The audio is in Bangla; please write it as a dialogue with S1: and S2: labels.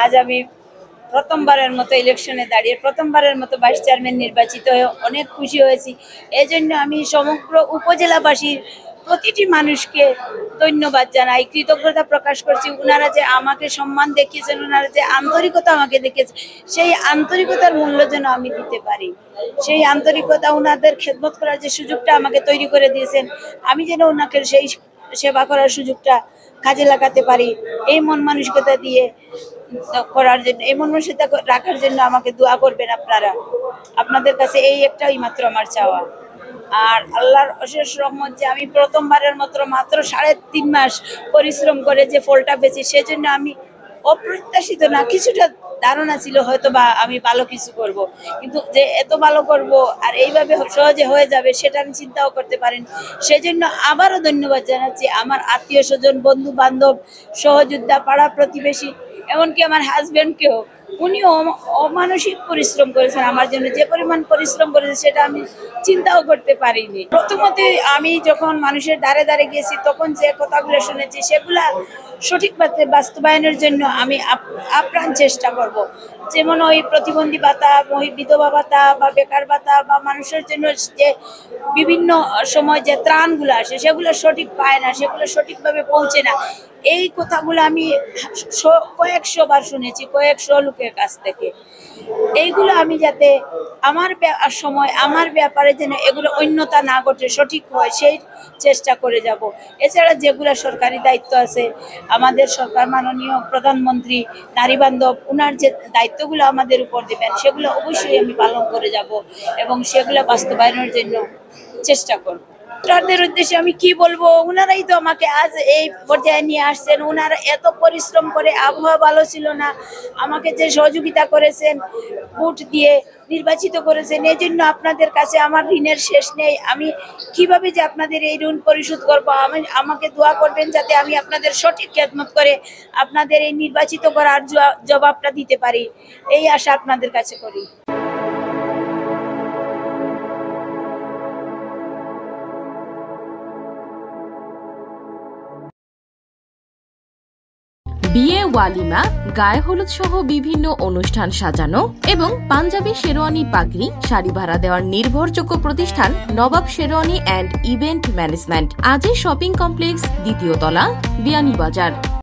S1: আজ আমি প্রথমবারের মতো ইলেকশনে দাঁড়িয়ে প্রথমবারের মতো ভাইস চেয়ারম্যান নির্বাচিত হয়ে অনেক খুশি হয়েছি। এজন্য আমি সমগ্র উপজেলাবাসীর প্রতিটি মানুষকে ধন্যবাদ জানাই, কৃতজ্ঞতা প্রকাশ করছি। ওনারা যে আমাকে সম্মান দেখিয়েছেন, ওনারা যে আন্তরিকতা আমাকে দেখিয়েছেন, সেই আন্তরিকতার মূল্য যেন আমি দিতে পারি। সেই আন্তরিকতা, ওনাদের খেদমত করার যে সুযোগটা আমাকে তৈরি করে দিয়েছেন, আমি যেন ওনাকে সেই সেবা করার সুযোগটা কাজে লাগাতে পারি, এই মন মানসিকতা দিয়ে করার জন্য, এই মন মানসিকতা রাখার জন্য আমাকে দোয়া করবেন আপনারা। আপনাদের কাছে এই একটাই মাত্র আমার চাওয়া। আর আল্লাহর অশেষ রহমত যে আমি প্রথমবারের মতো মাত্র 3.5 মাস পরিশ্রম করে যে ফলটা পেয়েছি, সেজন্য আমি অপ্রত্যাশিত না, কিছুটা ধারণা ছিল হয়তো বা আমি ভালো কিছু করব, কিন্তু যে এত ভালো করব আর এইভাবে সহজে হয়ে যাবে সেটা আমি চিন্তাও করতে পারিনি। সেজন্য আবারও ধন্যবাদ জানাচ্ছি আমার আত্মীয় স্বজন, বন্ধু বান্ধব, সহযোদ্ধা, পাড়া প্রতিবেশী, এমনকি আমার হাজবেন্ডকেও। উনিও অমানসিক পরিশ্রম করেছেন আমার জন্য, যে পরিমাণ পরিশ্রম করেছে সেটা আমি চিন্তাও করতে পারিনি। প্রথমত আমি যখন মানুষের দ্বারে দ্বারে গিয়েছি, তখন যে কথাগুলো শুনেছি সেগুলা সঠিকভাবে বাস্তবায়নের জন্য আমি আপ্রাণ চেষ্টা করব। যেমন ওই প্রতিবন্ধী ভাতা, বিধবা ভাতা বা বেকার ভাতা বা মানুষের জন্য যে বিভিন্ন সময় যে ত্রাণগুলো আসে সেগুলো সঠিক পায় না, সেগুলো সঠিকভাবে পৌঁছে না, এই কথাগুলো আমি কয়েকশো বার শুনেছি কয়েকশো লোকের কাছ থেকে। এইগুলো আমি যাতে আমার সময় আমার ব্যাপারে যেন এগুলো অন্যতা না ঘটে, সঠিক হয়, সেই চেষ্টা করে যাব। এছাড়া যেগুলো সরকারি দায়িত্ব আছে, আমাদের সরকার মাননীয় প্রধানমন্ত্রী নারী বান্ধব, ওনার যে দায়িত্বগুলো আমাদের উপর দেবেন সেগুলো অবশ্যই আমি পালন করে যাব এবং সেগুলো বাস্তবায়নের জন্য চেষ্টা করব। ভোটারদের উদ্দেশ্যে আমি কি বলবো, ওনারাই তো আমাকে আজ এই পর্যায়ে নিয়ে আসছেন। ওনারা এত পরিশ্রম করে, আবহাওয়া ভালো ছিল না, আমাকে যে সহযোগিতা করেছেন, ভোট দিয়ে নির্বাচিত করেছেন, এই জন্য আপনাদের কাছে আমার ঋণের শেষ নেই। আমি কিভাবে যে আপনাদের এই ঋণ পরিশোধ করবো, আমাকে দোয়া করবেন যাতে আমি আপনাদের সঠিক খেদমত করে আপনাদের এই নির্বাচিত করার জবাবটা দিতে পারি, এই আশা আপনাদের কাছে করি।
S2: বিয়ে, ওয়ালিমা, গায়ে হলুদ সহ বিভিন্ন অনুষ্ঠান সাজানো এবং পাঞ্জাবি, শেরওয়ানি, পাগড়ি, শাড়ি ভাড়া দেওয়ার নির্ভরযোগ্য প্রতিষ্ঠান নবাব শেরওয়ানি অ্যান্ড ইভেন্ট ম্যানেজমেন্ট। আজই শপিং কমপ্লেক্স, 2য় তলা, বিয়ানীবাজার।